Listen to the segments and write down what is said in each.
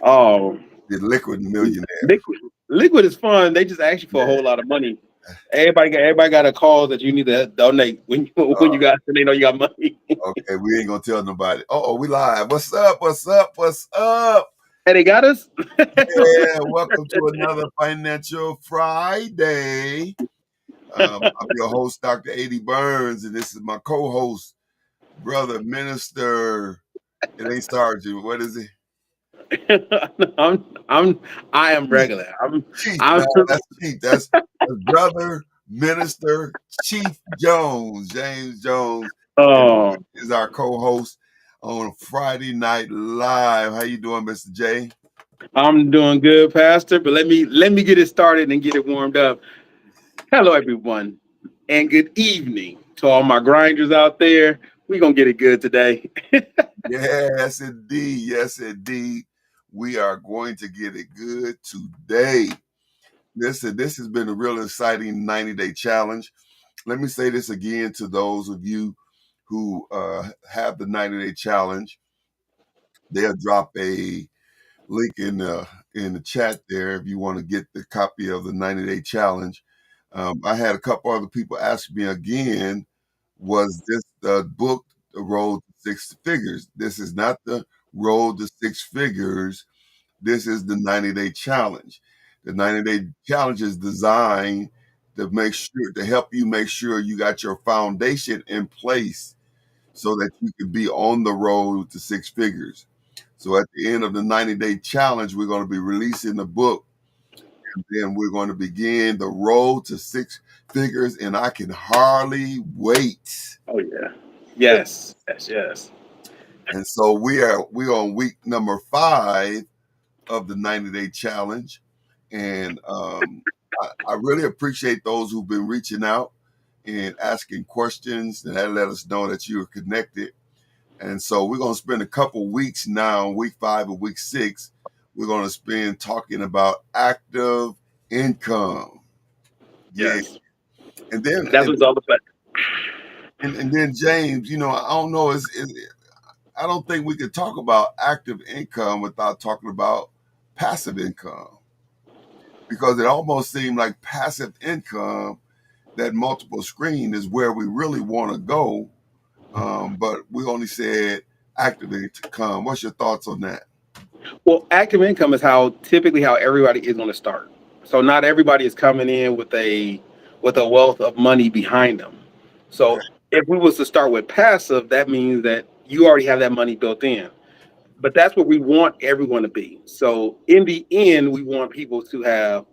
Oh, The liquid millionaire. liquid. Liquid is fun. They just ask you for a Yeah. whole lot of money. Everybody got a call that you need to donate when you when you got when they know you got money. Okay, we ain't gonna tell nobody. Oh, we live. What's up? What's up? What's up? Hey, they got us. Yeah, welcome to another Financial Friday. I'm your host, Dr. A.D. Burns, and this is my co-host, brother minister. It ain't Sergeant. What is it? I am Chief. regular. I'm Chief. I'm No, that's Chief. That's brother minister Chief Jones. James Jones oh is our co-host on Friday Night Live. How you doing, Mr. J? I'm doing good, Pastor. But let me get it started and get it warmed up. Hello, everyone, and good evening to all my grinders out there. We're gonna get it good today. Yes, indeed. Yes, indeed. We are going to get it good today. This has been a real exciting 90-day challenge. Let me say this again to those of you who have the 90-day challenge. They'll drop a link in the chat there if you want to get the copy of the 90-day challenge. I had a couple other people ask me again, was this the book, The Road to Six Figures? This is not the Road to Six Figures. This is the 90-day challenge. The 90-day challenge is designed to help you make sure you got your foundation in place so that you can be on the road to six figures. So at the end of the 90-day challenge, we're going to be releasing the book, and then we're going to begin the road to six figures, and I can hardly wait. Oh yeah, yes. And so we're on week number 5 of the 90-day challenge, and I really appreciate those who've been reaching out and asking questions, and that let us know that you are connected. And so we're going to spend a couple weeks now, week 5 and week 6, we're going to spend talking about active income. Yeah. Yes. And then That's what and, it's all about. and then James, I don't know, I don't think we could talk about active income without talking about passive income, because it almost seemed like passive income, that multiple screen, is where we really want to go. But we only said active income. What's your thoughts on that? Well, active income is typically how everybody is going to start. So not everybody is coming in with a wealth of money behind them. Okay. So if we was to start with passive, that means that you already have that money built in. But that's what we want everyone to be. So in the end, we want people to have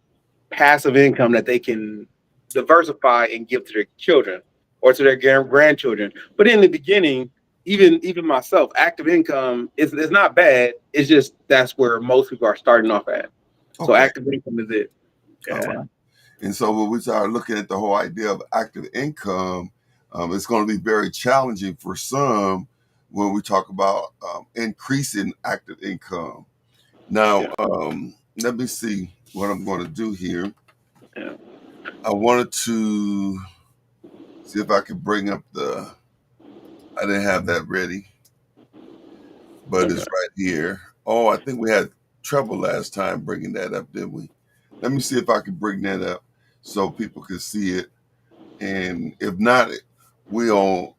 passive income that they can diversify and give to their children or to their grandchildren. But in the beginning, even myself, active income is not bad. It's just that's where most people are starting off at. So Okay. active income is it. All Yeah. right. And so when we start looking at the whole idea of active income, it's going to be very challenging for some when we talk about increasing active income. Now, Yeah. let me see what I'm going to do here. Yeah. I wanted to see if I could bring up I didn't have that ready, but Okay. it's right here. Oh, I think we had trouble last time bringing that up, didn't we? Let me see if I can bring that up so people can see it. And if not, we on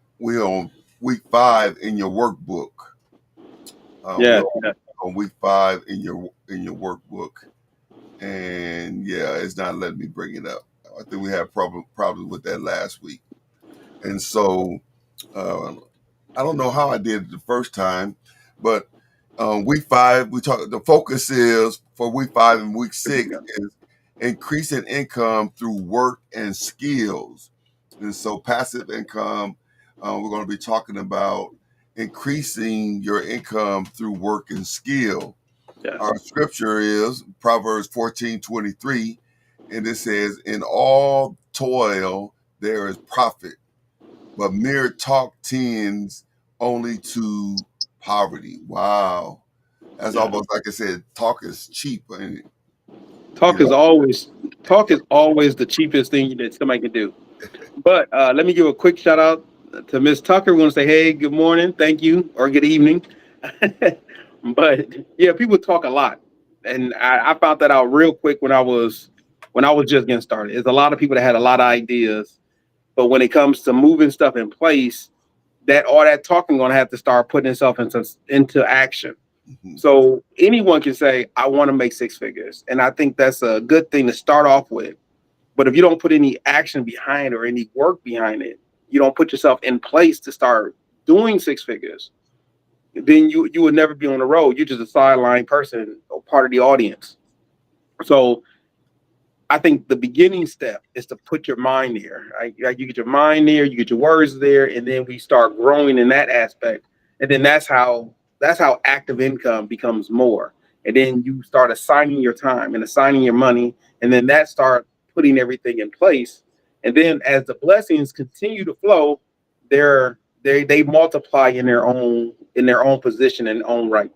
week 5 in your workbook. We're Yeah. Yeah. on week 5 in your workbook, and yeah, it's not letting me bring it up. I think we had problems with that last week, and so uh, I don't know how I did it the first time, but week 5 we talk. The focus is for week 5 and week 6 is increasing income through work and skills. And so passive income, we're going to be talking about increasing your income through work and skill. Yeah. Our scripture is Proverbs 14:23, and it says, "In all toil there is profit, but mere talk tends only to poverty." Wow. That's Yeah. almost like I said, talk is cheap. And, you Talk is know, always talk is always the cheapest thing that somebody can do. But let me give a quick shout out to Miss Tucker. We want to say, hey, good morning, thank you, or good evening. But yeah, people talk a lot. And I found that out real quick when I was just getting started. There's a lot of people that had a lot of ideas, but when it comes to moving stuff in place, that all that talking gonna have to start putting itself into action. Mhm. So anyone can say, I want to make six figures. And I think that's a good thing to start off with. But if you don't put any action behind or any work behind it, you don't put yourself in place to start doing six figures, then you would never be on the road. You're just a sideline person or part of the audience. So I think the beginning step is to put your mind there. Right? Like you get your mind there, you get your words there, and then we start growing in that aspect. And then that's how active income becomes more. And then you start assigning your time and assigning your money, and then that start putting everything in place. And then as the blessings continue to flow, they multiply in their own position and own right.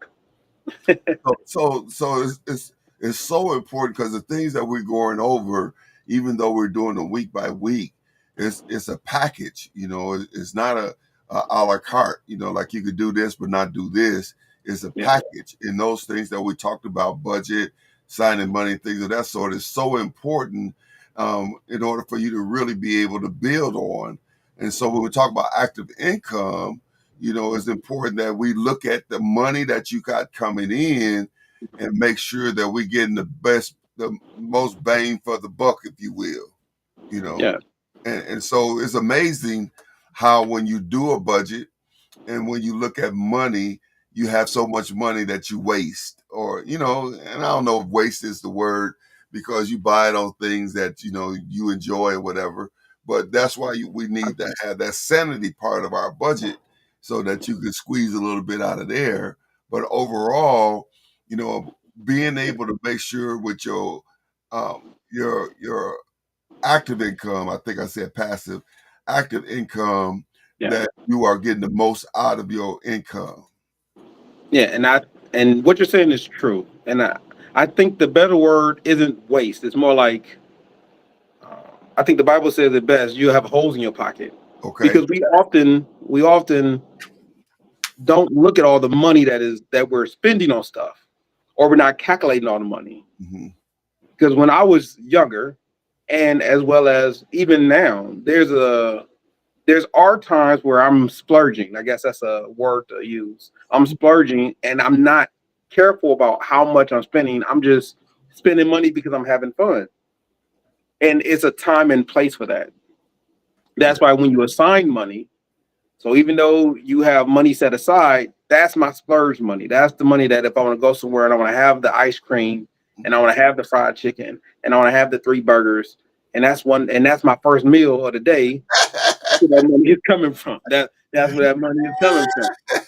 So it's so important because the things that we're going over, even though we're doing it week by week, it's a package. It's not a la carte. Like you could do this but not do this. It's a Yeah. package, and those things that we talked about, budget, signing money, things of that sort, is so important in order for you to really be able to build on. And so when we talk about active income, it's important that we look at the money that you got coming in and make sure that we're getting the most bang for the buck, if you will, you know. Yeah. And so it's amazing how when you do a budget and when you look at money, you have so much money that you waste, or and I don't know if waste is the word because you buy it on things that you enjoy or whatever. But that's why we need to have that sanity part of our budget so that you can squeeze a little bit out of there. But overall, you know, being able to make sure with your active income, I think I said passive, active income, Yeah. that you are getting the most out of your income. Yeah, and what you're saying is true. And I think the better word isn't waste. It's more like I think the Bible says it best. You have holes in your pocket Okay. because we often don't look at all the money that we're spending on stuff, or we're not calculating all the money. Hmm. Because when I was younger, and as well as even now, there's are times where I'm splurging. I guess that's a word to use. I'm splurging and I'm not careful about how much I'm spending. I'm just spending money because I'm having fun. And it's a time and place for that. That's why when you assign money, so even though you have money set aside, that's my splurge money. That's the money that if I want to go somewhere and I want to have the ice cream and I want to have the fried chicken and I want to have the three burgers, and that's my first meal of the day, where that money is coming from. That's where that money is coming from.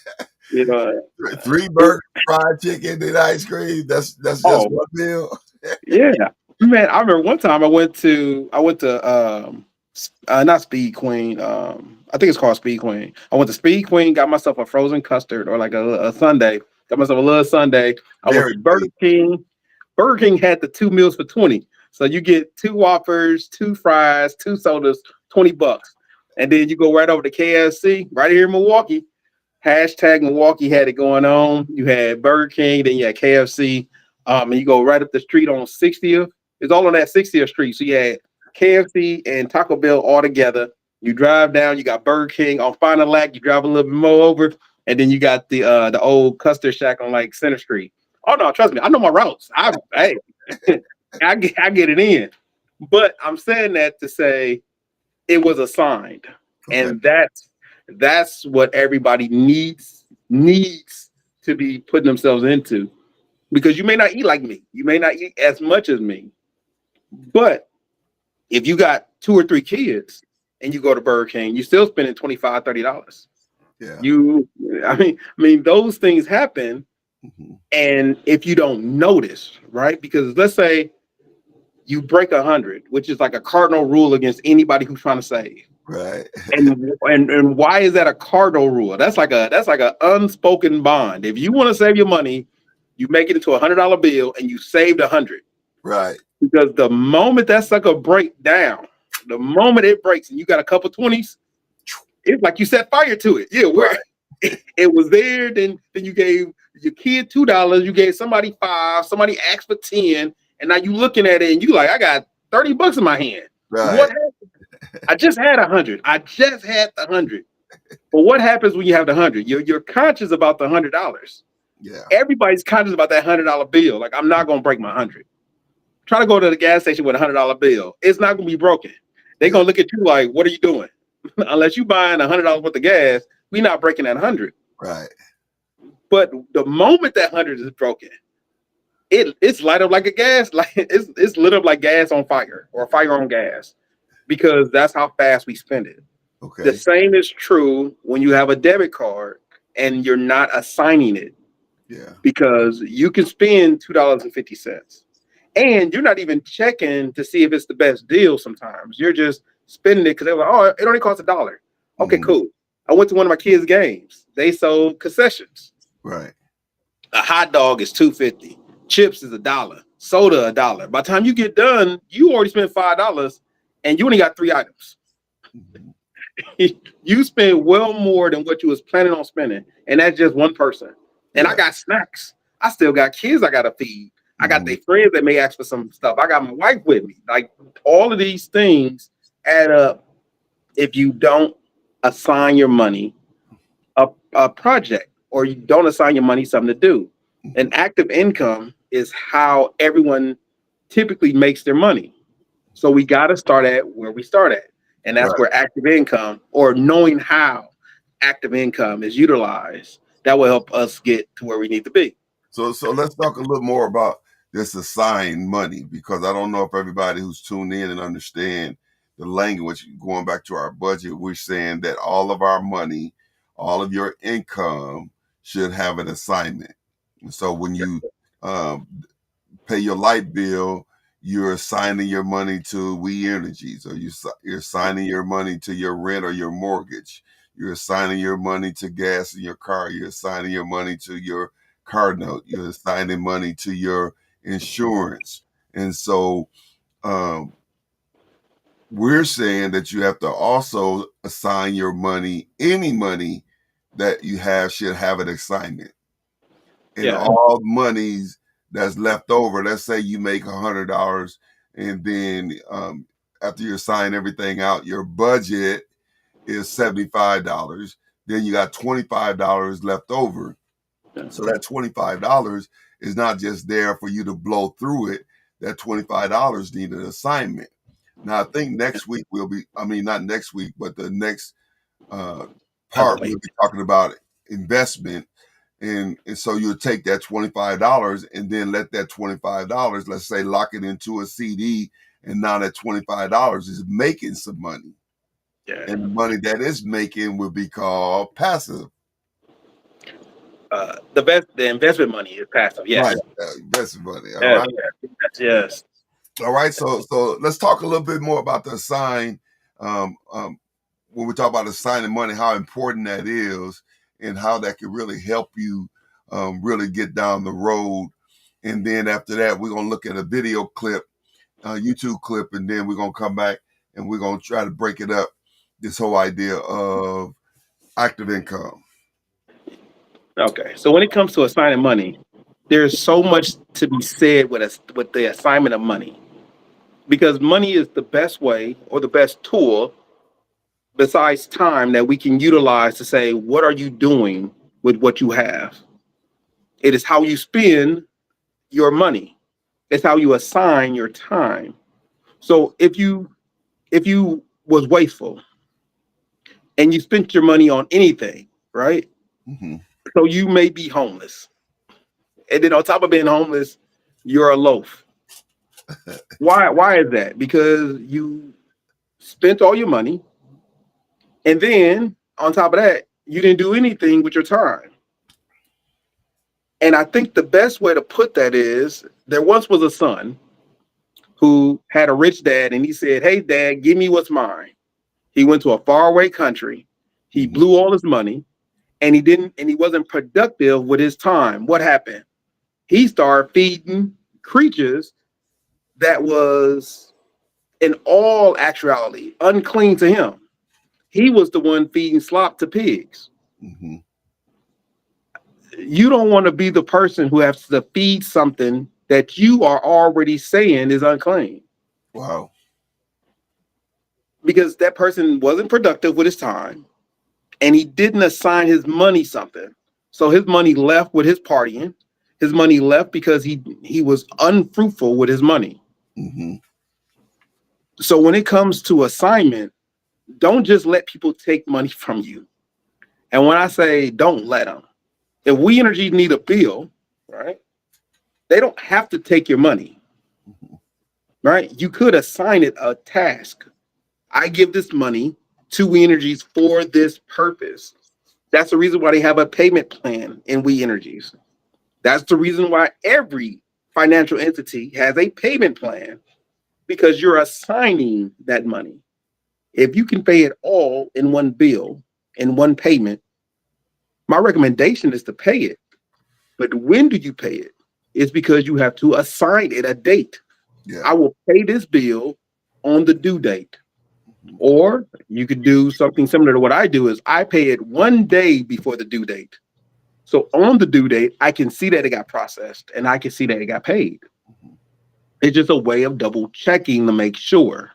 You know. Three burgers, fried chicken, and ice cream. That's just Oh one meal. yeah, man. I remember one time I went to not Speed Queen. I think it's called Speed Queen. I went to Speed Queen, got myself a frozen custard or like a sundae. Got myself a little sundae. I went Very to Burger cheap. King. Burger King had the two meals for 20. So you get two Whoppers, two fries, two sodas, $20. And then you go right over to KFC right here in Milwaukee. Hashtag Milwaukee had it going on. You had Burger King, then you had KFC. And you go right up the street on 60th. It's all on that 60th street. So you had KFC and Taco Bell all together. You drive down, you got Burger King on Final Lac, you drive a little bit more over, and then you got the old custard shack on like Center Street. Oh no, trust me, I know my routes. I get it in. But I'm saying that to say it was assigned. Okay. And that's what everybody needs to be putting themselves into. Because you may not eat like me. You may not eat as much as me. But if you got two or three kids and you go to Burger King, you're still spending $25, $30. Yeah. You I mean those things happen. Hmm. And if you don't notice, right? Because let's say you break 100, which is like a cardinal rule against anybody who's trying to save. Right. And why is that a cardinal rule? That's like a unspoken bond. If you want to save your money, you make it into $100 bill and you saved 100. Right. Because the moment that sucker break down, the moment it breaks and you got a couple 20s, it's like you set fire to it. Yeah, where Right. it was there, then you gave your kid $2, you gave somebody 5, somebody asked for 10, and now you looking at it and you like, I got $30 in my hand. What Right. happened? I just had 100. I just had the 100. But what happens when you have the 100? You're conscious about the $100. Yeah. Everybody's conscious about that $100 bill. Like, I'm not gonna break my 100. Try to go to the gas station with $100 bill. It's not gonna be broken. They're Yeah. gonna look at you like, what are you doing? Unless you buying $100 worth of gas, we're not breaking that 100. Right. But the moment that 100 is broken, it's light up like a gas, like it's lit up like gas on fire or fire on gas, because that's how fast we spend it. The Okay. same is true when you have a debit card and you're not assigning it, Yeah. because you can spend $2.50 and you're not even checking to see if it's the best deal. Sometimes you're just spending it because they're like, oh, it only costs $1. Okay, Hmm. cool. I went to one of my kids' games. They sold concessions. Right. A hot dog is $2.50. Chips is $1. Soda $1. By the time you get done, you already spent $5 and you only got 3 items. Hmm. You spend well more than what you was planning on spending, and that's just one person. And I Yeah. got snacks. I still got kids I gotta feed. I got Hmm. their friends that may ask for some stuff. I got my wife with me. Like, all of these things add up if you don't assign your money a project, or you don't assign your money something to do. An Hmm. active income is how everyone typically makes their money. So we got to start at where we start at. And that's Right. where active income, or knowing how active income is utilized, that will help us get to where we need to be. So let's talk a little more about this assigned money, because I don't know if everybody who's tuned in and understand the language. Going back to our budget, we're saying that all of our money, all of your income should have an assignment. So when you um, pay your light bill, you're assigning your money to We Energies, or you're assigning your money to your rent or your mortgage. You're assigning your money to gas in your car. You're assigning your money to your car note. You're assigning money to your insurance. And so um, we're saying that you have to also assign your money, any money that you have should have an assignment. And Yeah. all monies that's left over, let's say you make $100, and then after you sign everything out, your budget is $75. Then you got $25 left over. Yeah. So that $25 is not just there for you to blow through it. That $25 need an assignment. Now I think next week we'll be, I mean, not next week, but the next uh, Other part we'll way. be talking about investment. And so you'll take that $25 and then let that $25, let's say, lock it into a CD, and now that $25 is making some money. Yeah. And the money that is making will be called passive. The investment money is passive. Right. Yes. Investment money. All Yes. right. Yes. Yes. All right. So let's talk a little bit more about the assign. When we talk about assigning money, how important that is, and how that can really help you really get down the road. And then after that, we're gonna look at a video clip, YouTube clip, and then we're gonna come back and we're gonna try to break it up. This whole idea of active income. Okay. So when it comes to assigning money, there's so much to be said with us with the assignment of money, because money is the best way or the best tool besides time that we can utilize to say, what are you doing with what you have? It is how you spend your money. It's how you assign your time. So if you was wasteful and you spent your money on anything, right? Mm-hmm. So you may be homeless. And then on top of being homeless, you're a loaf. Why is that? Because you spent all your money, and then on top of that, you didn't do anything with your time. And I think the best way to put that is, there once was a son who had a rich dad, and he said, "Hey, dad, give me what's mine." He went to a faraway country. He Mm-hmm. blew all his money, and he wasn't productive with his time. What happened? He started feeding creatures that was, in all actuality, unclean to him. He was the one feeding slop to pigs. Mm-hmm. You don't want to be the person who has to feed something that you are already saying is unclean, Wow. because that person wasn't productive with his time and he didn't assign his money something. So his money left with his partying. His money left because he was unfruitful with his money. Mm-hmm. So when it comes to assignment, don't just let people take money from you. And when I say don't let them, if We Energy need a bill, right? They don't have to take your money, right? You could assign it a task. I give this money to We Energies for this purpose. That's the reason why they have a payment plan in We Energies. That's the reason why every financial entity has a payment plan, because you're assigning that money. If you can pay it all in one bill, in one payment, my recommendation is to pay it. But when do you pay it? It's because you have to assign it a date. Yeah. I will pay this bill on the due date. Mm-hmm. Or you could do something similar to what I do, is I pay it one day before the due date. So on the due date, I can see that it got processed and I can see that it got paid. Mm-hmm. It's just a way of double checking to make sure.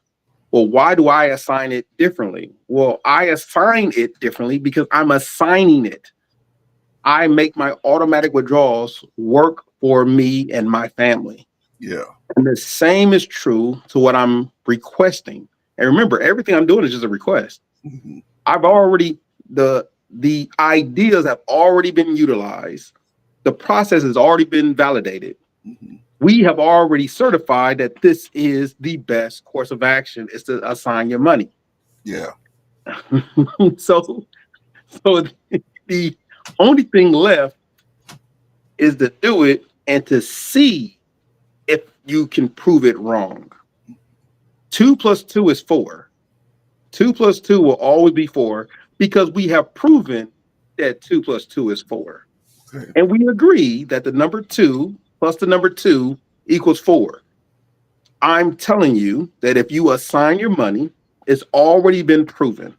Well, why do I assign it differently? Well, I assign it differently because I'm assigning it. I make my automatic withdrawals work for me and my family. Yeah. And the same is true to what I'm requesting. And remember, everything I'm doing is just a request. Mm-hmm. I've already the ideas have already been utilized. The process has already been validated. Mm-hmm. We have already certified that this is the best course of action, is to assign your money. Yeah. so so the only thing left is to do it and to see if you can prove it wrong. 2 plus 2 is 4. 2 plus 2 will always be 4, because we have proven that 2 plus 2 is 4. Okay. And we agree that the number 2 plus the number 2 equals 4. I'm telling you that if you assign your money, it's already been proven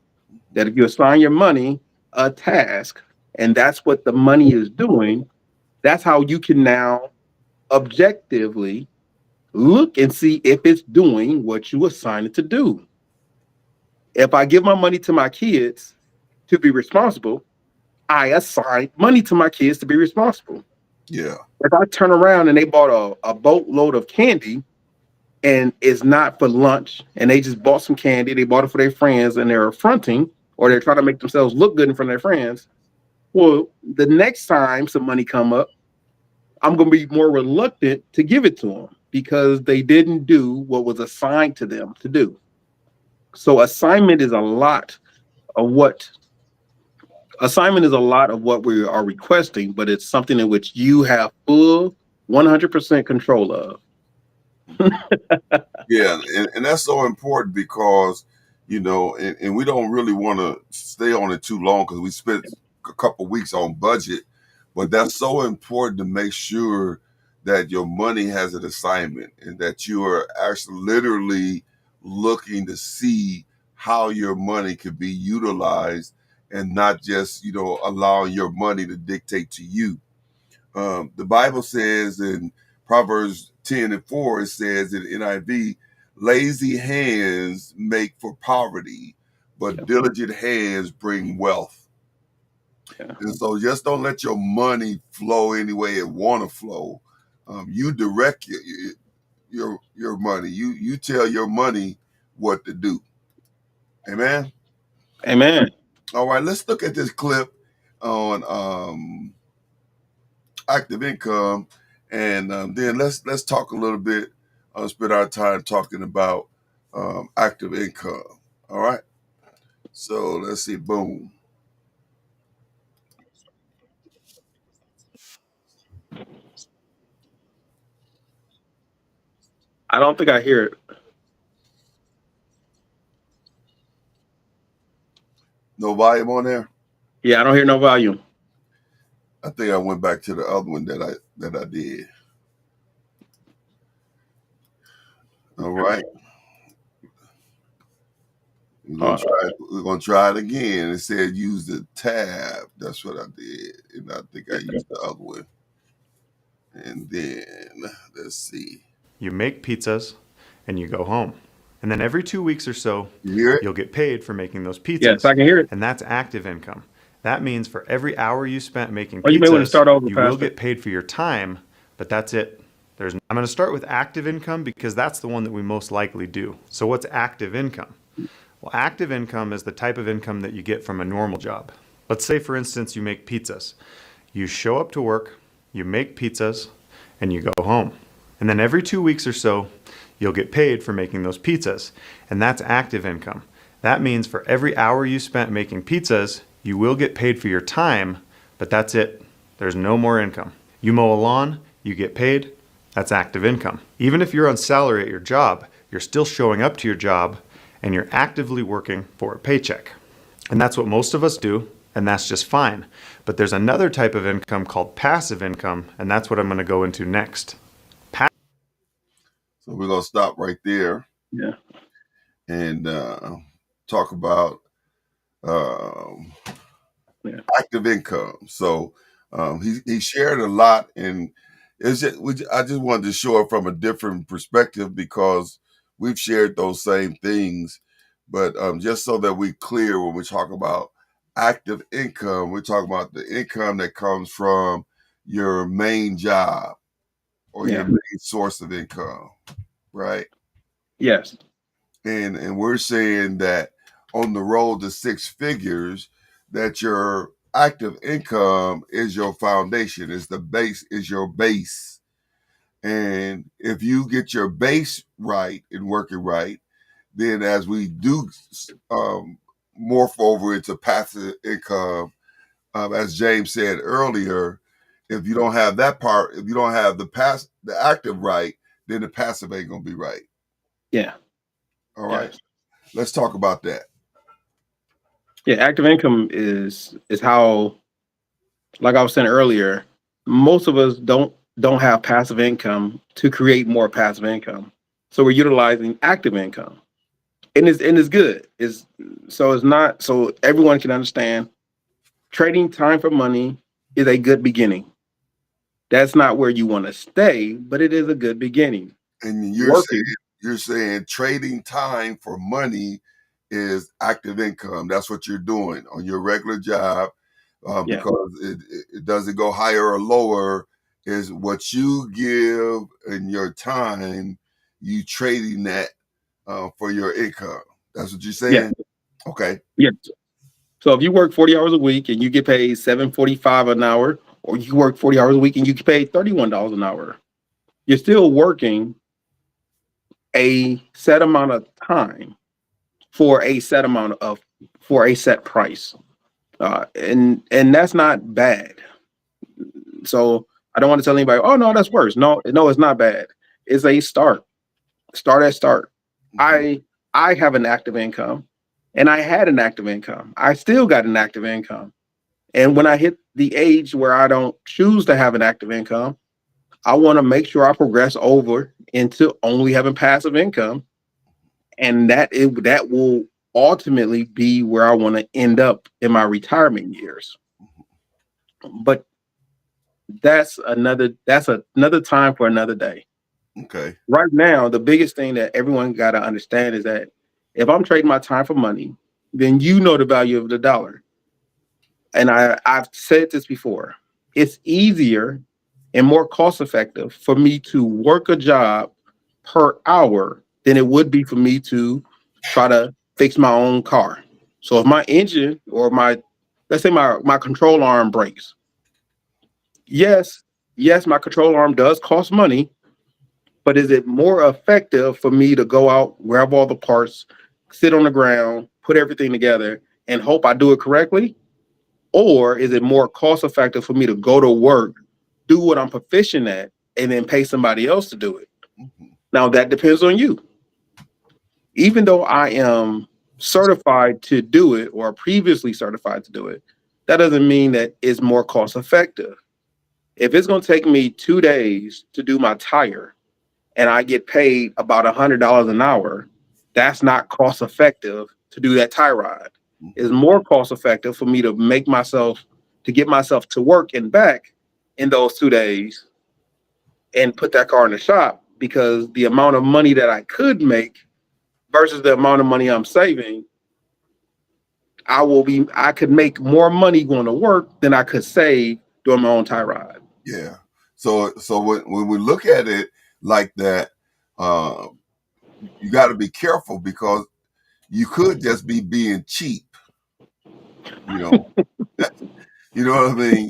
that if you assign your money a task and that's what the money is doing, that's how you can now objectively look and see if it's doing what you assign it to do. If I give my money to my kids to be responsible, I assign money to my kids to be responsible. Yeah. If I turn around and they bought a boatload of candy and it's not for lunch and they just bought some candy, they bought it for their friends and they're affronting, or they're trying to make themselves look good in front of their friends, well, the next time some money come up, I'm going to be more reluctant to give it to them because they didn't do what was assigned to them to do. So of what assignment is a lot of what we are requesting, but it's something in which you have full 100% control of. Yeah, and that's so important because and we don't really want to stay on it too long because we spent a couple weeks on budget, but that's so important to make sure that your money has an assignment and that you are actually literally looking to see how your money could be utilized and not just allowing your money to dictate to you. The Bible says in Proverbs 10:4, it says in NIV, lazy hands make for poverty, but Yeah, diligent hands bring wealth. yeah. And so just don't let your money flow any way it want to flow. You direct your money. You tell your money what to do. Amen. Amen. All right, let's look at this clip on active income, and then let's talk a little bit. Spend our time talking about active income. All right. So let's see. Boom. I don't think I hear it. No volume on there. Yeah, I don't hear no volume. I think I went back to the other one that I did. All right. Uh, We're gonna try it again. It said use the tab. That's what I did, and I think I used the other one. And then let's see. You make pizzas and you go home. And then every 2 weeks or so, You hear it? you'll get paid for making those yes, pizzas. I can hear it. And that's active income. That means for every hour you spent making Or you may want to pizzas, start over, you will Pastor. get paid for your time, but that's it. I'm going to start with active income because that's the one that we most likely do. So what's active income? Well, active income is the type of income that you get from a normal job. Let's say, for instance, you make pizzas. You show up to work, you make pizzas, and you go home. And then every 2 weeks or so, you'll get paid for making those pizzas. And that's active income. That means for every hour you spent making pizzas, you will get paid for your time, but that's it. There's no more income. You mow a lawn, you get paid, that's active income. Even if you're on salary at your job, you're still showing up to your job and you're actively working for a paycheck. And that's what most of us do, and that's just fine. But there's another type of income called passive income, and that's what I'm going to go into next. So we're gonna stop right there Yeah. and talk about um, Yeah. active income. So he shared a lot, and I just wanted to show it from a different perspective because we've shared those same things, but just so that we're clear when we talk about active income, we're talking about the income that comes from your main job or your Yeah. main source of income, right? Yes. And we're saying that on the road to six figures, that your active income is your foundation, is the base, is your base. And if you get your base right and working right, then as we do morph over into passive income, as James said earlier, if you don't have that part, if you don't have the active right, then the passive ain't gonna be right. Yeah. All right, Yes. let's talk about that. Yeah. Active income is how, like I was saying earlier, most of us don't have passive income to create more passive income. So we're utilizing active income. And it's good. It's not so everyone can understand trading time for money is a good beginning. That's not where you want to stay, but it is a good beginning. And Working. you're saying trading time for money is active income. That's what you're doing on your regular job, Yeah. because it doesn't go higher or lower. Is what you give in your time, you trading that for your income. That's what you're Yeah. saying. Okay. Yeah. So if you work 40 hours a week and you get paid 7.45 an hour, or you work 40 hours a week and you get paid $31 an hour, you're still working a set amount of time for a set amount of for a set price. And that's not bad. So I don't want to tell anybody, oh no, that's worse. No, no, it's not bad. It's a start. Start at start. Mm-hmm. I have an active income and I had an active income. I still got an active income. And when I hit the age where I don't choose to have an active income, I want to make sure I progress over into only having passive income. And that will ultimately be where I want to end up in my retirement years. But that's another time for another day. Okay. Right now, the biggest thing that everyone got to understand is that if I'm trading my time for money, then you know the value of the dollar. And I've said this before. It's easier and more cost effective for me to work a job per hour than it would be for me to try to fix my own car. So if my engine or my let's say my control arm breaks, yes, yes, my control arm does cost money, but is it more effective for me to go out, grab all the parts, sit on the ground, put everything together, and hope I do it correctly? Or is it more cost effective for me to go to work, do what I'm proficient at, and then pay somebody else to do it? Mm-hmm. Now that depends on you. Even though I am certified to do it or previously certified to do it, that doesn't mean that it's more cost effective. If it's going to take me 2 days to do my tire and I get paid about $100 an hour, that's not cost effective to do that tie ride. It's Mhm. more cost effective for me to get myself to work and back in those 2 days and put that car in the shop, because the amount of money that I could make versus the amount of money I'm saving, I could make more money going to work than I could save doing my own tie ride. Yeah. So when we look at it like that, uh, you got to be careful because you could just be being cheap. You know, you know what I mean?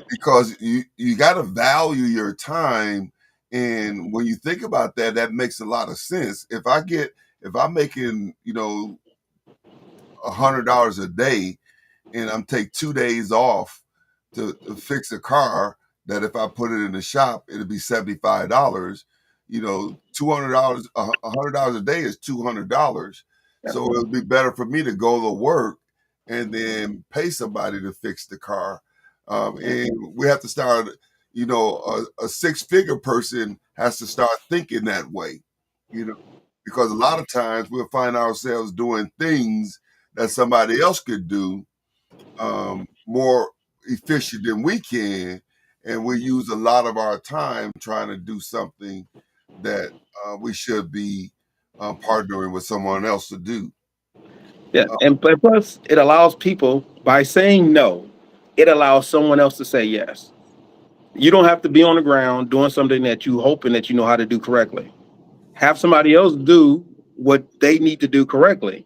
Because you got to value your time, and when you think about that, that makes a lot of sense. If I'm making $100 a day, and I'm take 2 days off to fix a car, that if I put it in the shop, it'll be $75. $200, $100 a day is $200. Yeah. So it'll be better for me to go to work and then pay somebody to fix the car. And we have to start, a six-figure person has to start thinking that way, you know, because a lot of times we'll find ourselves doing things that somebody else could do more efficient than we can, and we use a lot of our time trying to do something that we should be partnering with someone else to do. Yeah, and but plus it allows people, by saying no, it allows someone else to say yes. You don't have to be on the ground doing something that you hoping that you know how to do correctly. Have somebody else do what they need to do correctly.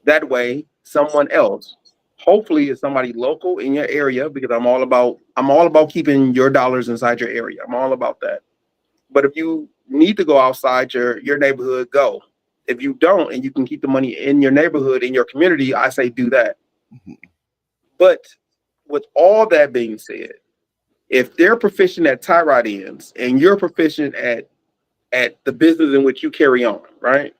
That way, someone else, hopefully it's somebody local in your area, because I'm all about keeping your dollars inside your area. I'm all about that. But if you need to go outside your neighborhood, go. If you don't and you can keep the money in your neighborhood, in your community, I say do that. Mhm. But with all that being said, if they're proficient at tie rod ends and you're proficient at the business in which you carry on, right?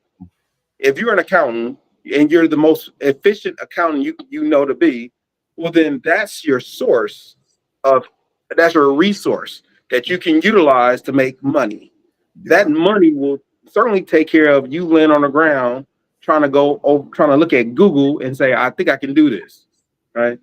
If you're an accountant and you're the most efficient accountant you know to be, well then of that's your resource that you can utilize to make money. That Yeah, money will certainly take care of you laying on the ground trying to look at Google and say, I think I can do this. Right?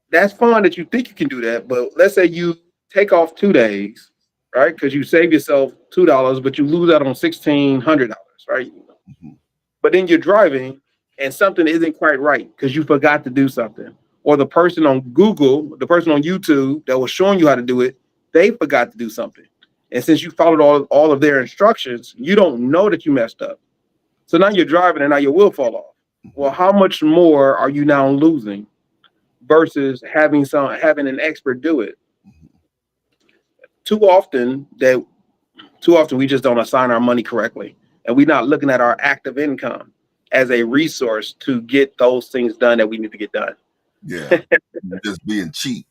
That's fine that you think you can do that, but let's say you take off 2 days, right? Because you save yourself $2, but you lose out on $1,600, right? mhm, But then you're driving and something isn't quite right because you forgot to do something. Or the person on Google, the person on YouTube that was showing you how to do it, they forgot to do something. And since you followed all of their instructions, you don't know that you messed up. So now you're driving and now your wheel fall off. mhm. Well, how much more are you now losing versus having an expert do it? Too often that Too often we just don't assign our money correctly, and we're not looking at our active income as a resource to get those things done that we need to get done. Yeah, just being cheap.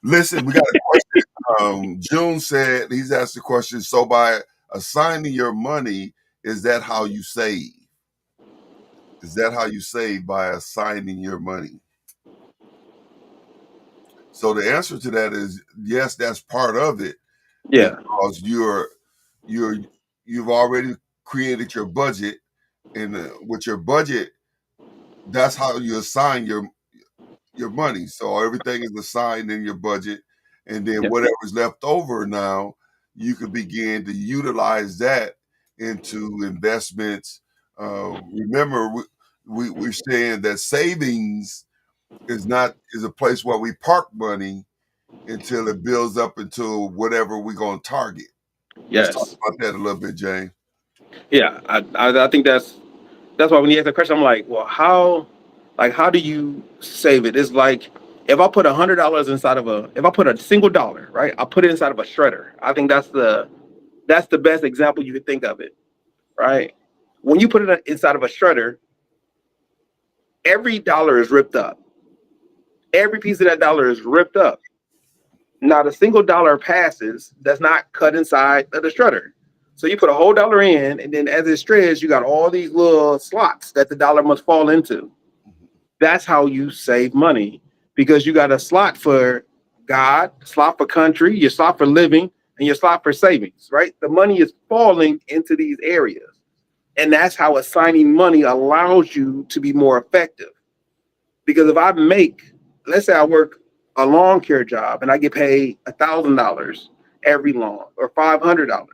Listen, we got a question. June said he's asked the question. So by assigning your money, is that how you save? Is that how you save by assigning your money? So the answer to that is yes, that's part of it Yeah. because you're you've already created your budget, and with your budget, that's how you assign your money. So everything is assigned in your budget, and then Yeah. whatever's left over now, you can begin to utilize that into investments. Remember, we're saying that savings is a place where we park money until it builds up into whatever we're going to target. Let's talk Yes. about that a little bit, Jane. Yeah. I think that's why when you ask the question, I'm like, well, how do you save it? It's like if I put $100 if I put a single dollar, right? I put it inside of a shredder. I think that's the best example you could think of it, right? When you put it inside of a shredder, every dollar is ripped up. Every piece of that dollar is ripped up. Not a single dollar passes that's not cut inside of the shredder. So you put a whole dollar in, and then as it shreds, you got all these little slots that the dollar must fall into. Mhm. That's how you save money, because you got a slot for God, slot for country, your slot for living, and your slot for savings, right? The money is falling into these areas. And that's how assigning money allows you to be more effective. Because if I make, let's say I work a lawn care job and I get paid $1,000 every lawn or $500,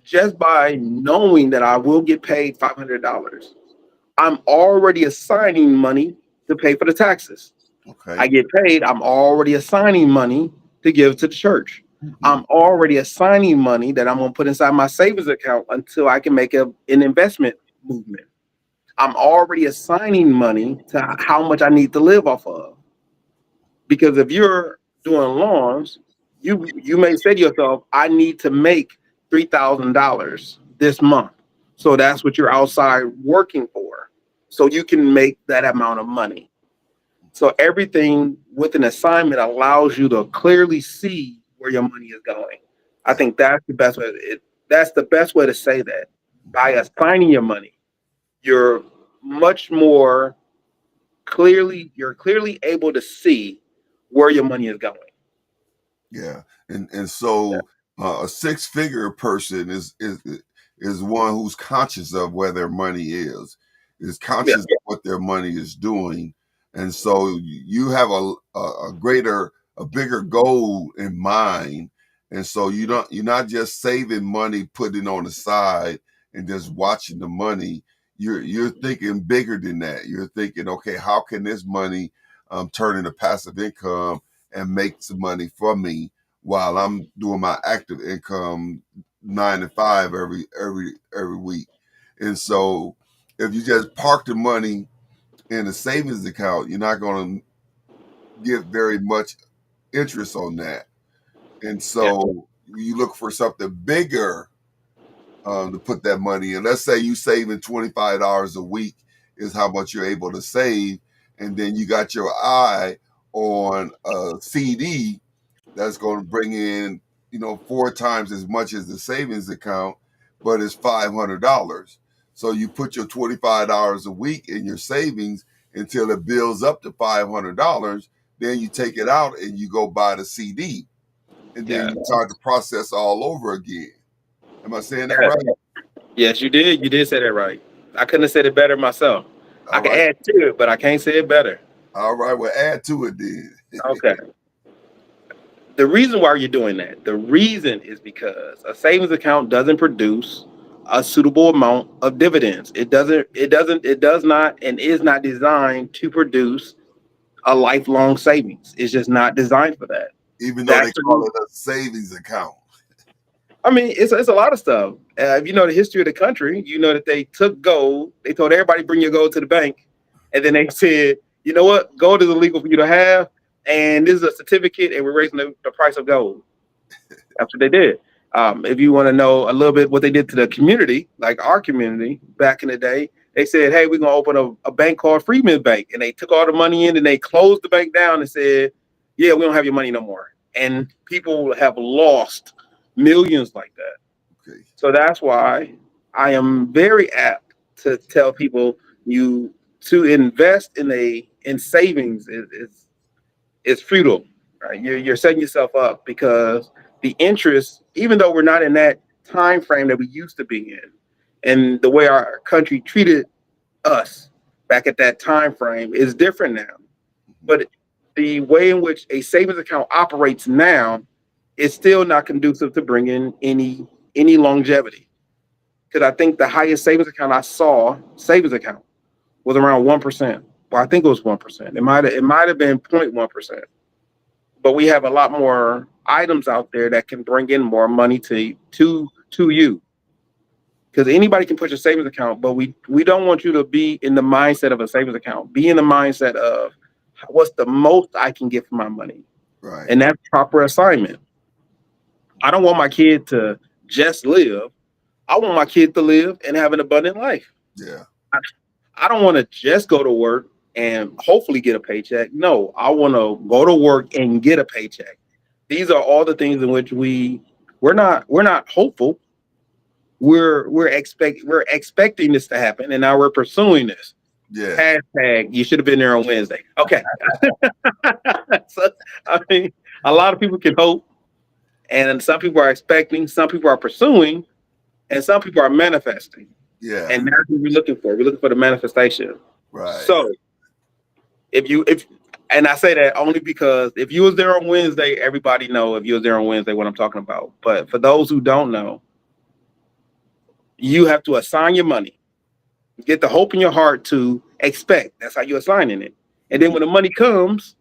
just by knowing that I will get paid $500, I'm already assigning money to pay for the taxes. I Okay. get paid, I'm already assigning money to give to the church. Mhm. I'm already assigning money that I'm going to put inside my savings account until I can make an investment movement. I'm already assigning money to how much I need to live off of. Because if you're doing lawns, you may say to yourself, I need to make $3,000 this month. So that's what you're outside working for. So you can make that amount of money. So everything with an assignment allows you to clearly see where your money is going. I Yeah. think that's the best way. That's the best way to say that. By assigning your money, you're much more you're clearly able to see where your money is going. Yeah, and Yeah. so a six-figure person is one who's conscious of where their money is Yeah. conscious of what their money is doing, and so you have a greater, a bigger goal in mind, and so you're not just saving money, putting it on the side, and just watching the money. You're thinking bigger than that. You're thinking, okay, how can this money turn into passive income and make some money for me while I'm doing my active income 9 to 5 every week. And so if you just park the money in a savings account, you're not going to get very much interest on that. And Yeah. so you look for something bigger to put that money in. Let's say you saving $25 a week is how much you're able to save, and then you got your eye on a CD that's going to bring in, 4 times as much as the savings account, but it's $500. So you put your $25 a week in your savings until it builds up to $500. Then you take it out and you go buy the CD, and then Yeah. you start the process all over again. Am I saying that Yeah. right? Yes, you did. You did say that right. I couldn't have said it better myself. I All can right. add to it, but I can't say it better. All right. Well, add to it then. Okay. The reason why you're doing that, the reason is because a savings account doesn't produce a suitable amount of dividends. It does not and is not designed to produce a lifelong savings. It's just not designed for that. Even though they That's the call reason. it a savings account. I mean, it's a lot of stuff. If you know the history of the country, you know that they took gold. They told everybody bring your gold to the bank, and then they said, you know what, gold is illegal for you to have, and this is a certificate, and we're raising the price of gold. That's what they did. If you want to know a little bit what they did to the community, like our community back in the day, they said, "Hey, we're gonna open a bank called Freeman's Bank," and they took all the money in and they closed the bank down and said, "Yeah, we don't have your money no more." And people have lost millions like that. Okay. So that's why I am very apt to tell people you to invest in savings is futile. Right? You're setting yourself up because the interest, even though we're not in that time frame that we used to be in, and the way our country treated us back at that time frame is different now. But the way in which a savings account operates now is still not conducive to bringing any longevity. Because I think the highest savings account was around 1%. Well, I think it was 1%. It might have been 0.1%. But we have a lot more items out there that can bring in more money to you. Because anybody can put your savings account, but we don't want you to be in the mindset of a savings account. Be in the mindset of what's the most I can get for my money, Right. and that's proper assignment. I don't want my kid to just live. I want my kid to live and have an abundant life. Yeah. I, I don't want to just go to work and hopefully get a paycheck. No, I want to go to work and get a paycheck. These are all the things in which we're not hopeful. We're expecting this to happen, and now we're pursuing this. Yeah. Hashtag you should have been there on Wednesday. Okay, so I mean, a lot of people can hope, and some people are expecting, some people are pursuing, and some people are manifesting, Yeah. and that's what we're looking for. We're looking for the manifestation. Right. So if and I say that only because if you was there on Wednesday, everybody know if you was there on Wednesday what I'm talking about. But for those who don't know, you have to assign your money. Get the hope in your heart to expect. That's how you're assigning it. And then Mhm. when the money comes,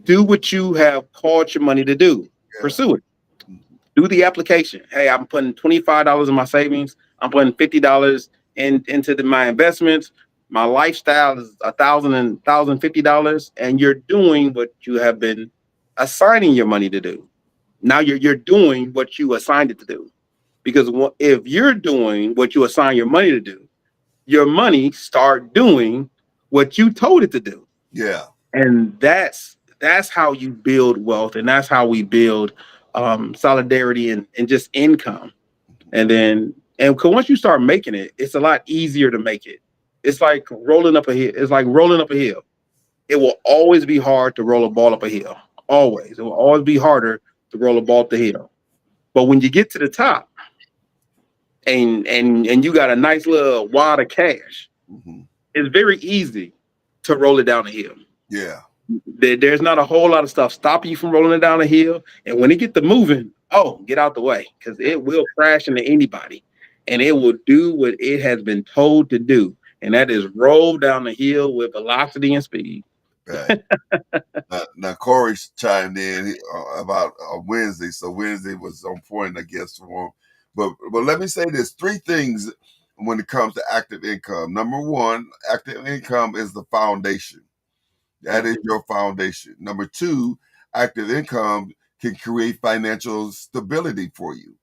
do what you have called your money to do. Yeah. Pursue it. Mhm. Do the application. Hey, I'm putting $25 in my savings. I'm putting $50 into my investments. My lifestyle is $1,050, and you're doing what you have been assigning your money to do. Now you're doing what you assigned it to do. Because if you're doing what you assign your money to do, your money start doing what you told it to do. Yeah. And that's how you build wealth, and that's how we build solidarity and just income. And then and 'cause once you start making it, it's a lot easier to make it. It's like rolling up a hill. It's like rolling up a hill. It will always be hard to roll a ball up a hill. Always. It will always be harder to roll a ball up the hill. But when you get to the top and you got a nice little wad of cash, Mhm. it's very easy to roll it down the hill. Yeah. There's not a whole lot of stuff stopping you from rolling it down the hill. And when it get to moving, oh, get out the way because it will crash into anybody, and it will do what it has been told to do, and that is roll down the hill with velocity and speed. Right. Now Corey chimed in about Wednesday, so Wednesday was on point, I guess, for him. But let me say this: three things when it comes to active income. Number one, active income is the foundation. That Yeah, is your foundation. Number two, active income can create financial stability for you.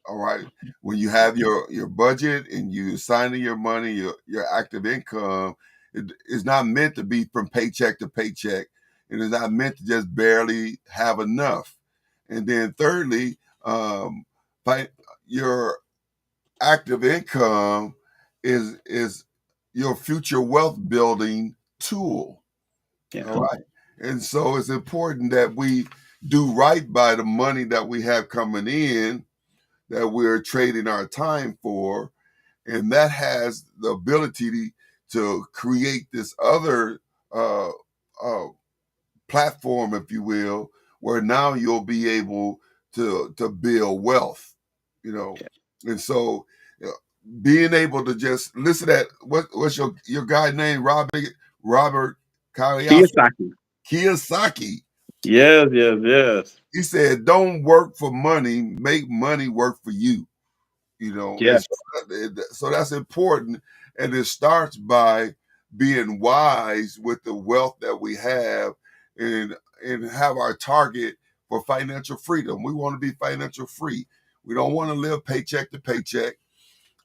All right. When you have your budget and you assigning your money, your active income, it is not meant to be from paycheck to paycheck. It is not meant to just barely have enough. And then thirdly, fi- your active income is your future wealth building tool. yeah, All right. And so it's important that we do right by the money that we have coming in that we're trading our time for. And that has the ability to create this other uh, uh, platform, if you will, where now you'll be able to build wealth, you know. yeah. And so being able to just listen at what's your guy name, Robert Kiyosaki. Kiyosaki. Kiyosaki. Yes, yes, yes. He said, "Don't work for money, make money work for you." You know, and Yes, so that's important. And it starts by being wise with the wealth that we have and have our target for financial freedom. We want to be financial free. We don't want to live paycheck to paycheck.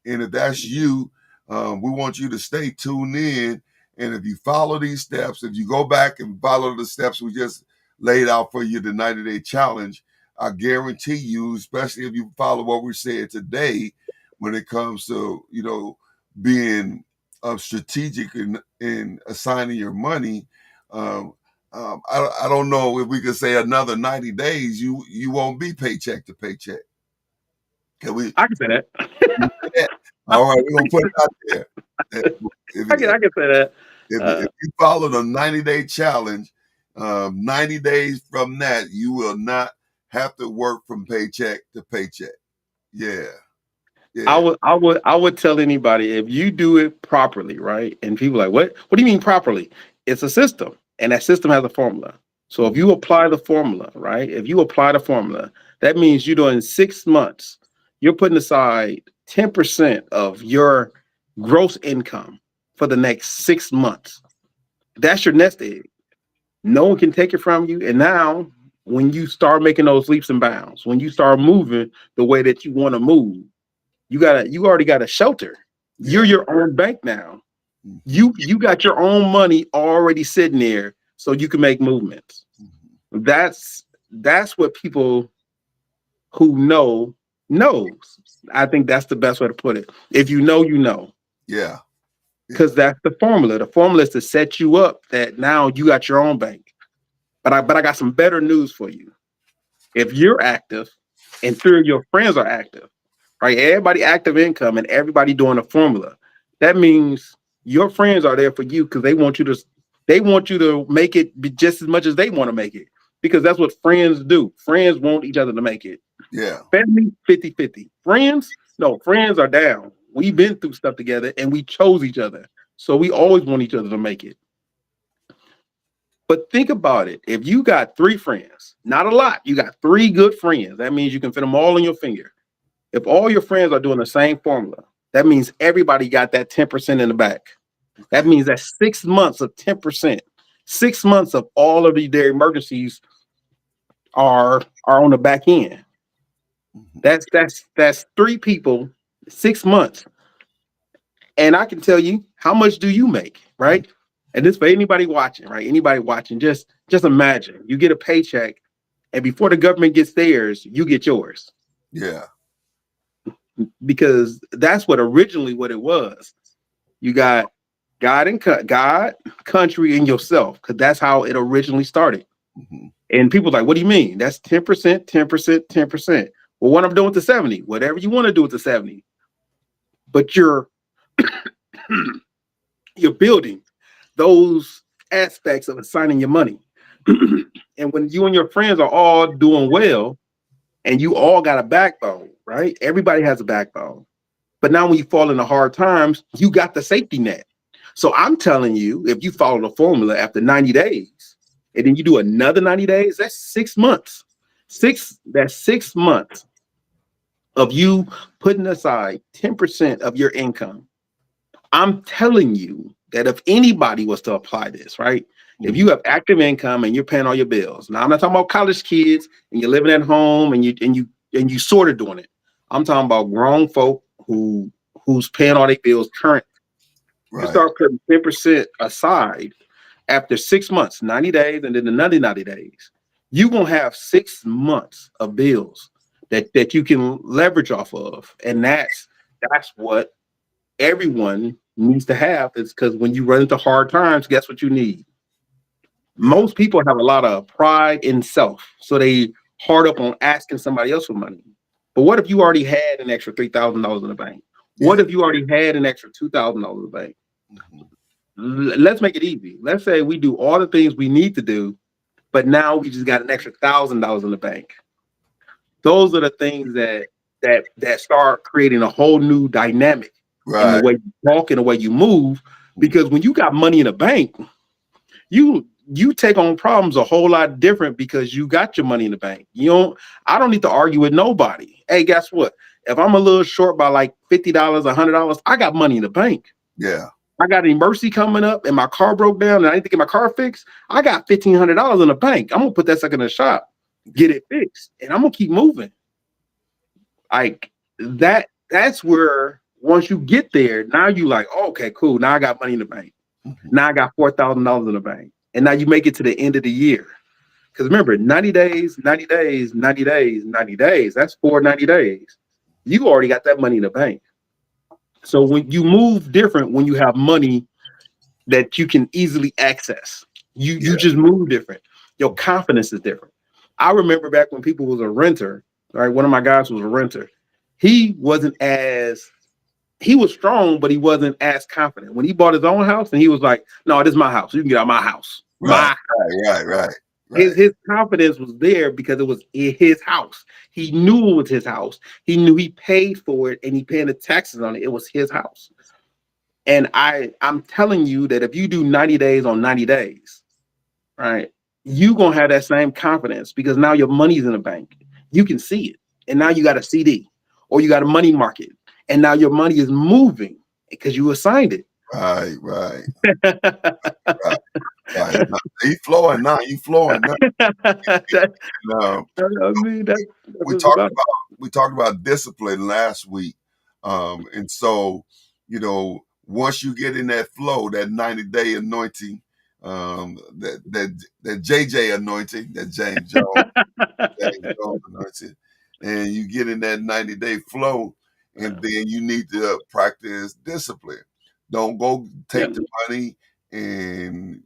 And if that's you, we want you to stay tuned in. And if you follow these steps, if you go back and follow the steps we just laid out for you, the 90-day challenge, I guarantee you, especially if you follow what we're saying today, when it comes to, being strategic in assigning your money, um, I don't know if we could say another 90 days, you won't be paycheck to paycheck. Can we? I can say that. Yeah. All right, we're gonna put it out there. If, I can say that. if you follow the 90-day challenge, 90 days from that, you will not have to work from paycheck to paycheck. Yeah, I yeah, would I would I would tell anybody if you do it properly, right? And people are like, what do you mean properly? It's a system, and that system has a formula. So if you apply the formula, right? If you apply the formula, that means you're doing 6 months. You're putting aside 10% of your gross income for the next 6 months. That's your nest egg. No one can take it from you. And now, when you start making those leaps and bounds, when you start moving the way that you want to move, you already got a shelter. You're yeah. your own bank now. Mhm, You got your own money already sitting there so you can make movements. mhm. That's what people who knows. I think that's the best way to put it. If you know, you know. Yeah, yeah, Because that's the formula. The formula is to set you up that now you got your own bank. But I got some better news for you. If you're active and three of your friends are active, right? Everybody active income and everybody doing a formula. That means your friends are there for you because they want you to make it just as much as they want to make it because that's what friends do. Friends want each other to make it. Yeah. Family 50-50. Friends, no, friends are down. We've been through stuff together and we chose each other. So we always want each other to make it. But think about it. If you got three friends, not a lot, you got three good friends. That means you can fit them all on your finger. If all your friends are doing the same formula, that means everybody got that 10% in the back. That Okay. means that 6 months of 10%, 6 months of all of their emergencies are on the back end. Mhm. That's three people, 6 months. And I can tell you how much do you make, right? And this for anybody watching, right? Anybody watching, just imagine you get a paycheck, and before the government gets theirs, you get yours Yeah. because that's what it was. You got God, country, and yourself because that's how it originally started. Mhm. And people like, what do you mean? That's 10%, 10%, 10%. Well, what I'm doing with the 70, whatever you want to do with the 70, but you're building those aspects of assigning your money. And when you and your friends are all doing well and you all got a backbone, right? Everybody has a backbone. But now when you fall into hard times, you got the safety net. So I'm telling you, if you follow the formula after 90 days and then you do another 90 days, that's 6 months. That's 6 months of you putting aside 10% of your income. I'm telling you that if anybody was to apply this, right? If Mhm. you have active income and you're paying all your bills, now I'm not talking about college kids and you're living at home and you sort of doing it. I'm talking about grown folk who's paying all their bills current. You Right. start putting 10% aside after 6 months, 90 days, and then another 90 days. You're gonna have 6 months of bills that you can leverage off of. And that's what everyone needs to have is because when you run into hard times, guess what you need? Yeah. Most people have a lot of pride in self, so they hard up on asking somebody else for money. But what if you already had an extra $3,000 in the bank? Yeah. What if you already had an extra $2,000 in the bank? Mhm. Let's make it easy. Let's say we do all the things we need to do, but now we just got an extra $1,000 in the bank. Those are the things that start creating a whole new dynamic in the Right. way you talk and the way you move. Mhm. Because when you got money in the bank, you take on problems a whole lot different because you got your money in the bank. I don't need to argue with nobody. Hey, guess what? If I'm a little short by like $50, $100, I got money in the bank. Yeah. I got an emergency coming up and my car broke down and I need to get my car fixed. I got $1,500 in the bank. I'm gonna put that sucker in the shop, get it fixed, and I'm gonna keep moving. Like that's where once you get there, now you like, oh, okay, cool. Now I got money in the bank. Mhm. Now I got $4,000 in the bank. And now you make it to the end of the year. Because remember, 90 days, 90 days, 90 days, 90 days. That's 490 days. You already got that money in the bank. So when you move different when you have money that you can easily access. You Yeah. just move different. Your confidence is different. I remember back when people was a renter, right? One of my guys was a renter. He wasn't as he was strong, but he wasn't as confident. When he bought his own house and he was like, no, this is my house. You can get out of my house. Right. My Right. Right. Right. his Right. his confidence was there because it was his house. He knew it was his house. He knew he paid for it and he paid the taxes on it. It was his house. And I'm telling you that if you do 90 days on 90 days, right, you gonna have that same confidence because now your money's in the bank. You can see it. And now you got a CD or you got a money market. And now your money is moving because you assigned it. Right. Right. that, Right. Right. Now, he flowing now. You flowing now. that, Um, I mean, that's we what it's talked about. about we talked about discipline last week, and so once you get in that flow, that 90-day anointing, that JJ anointing, that James Jones anointing, and you get in that 90-day flow, and then you need to practice discipline. Don't go Yeah. take the money and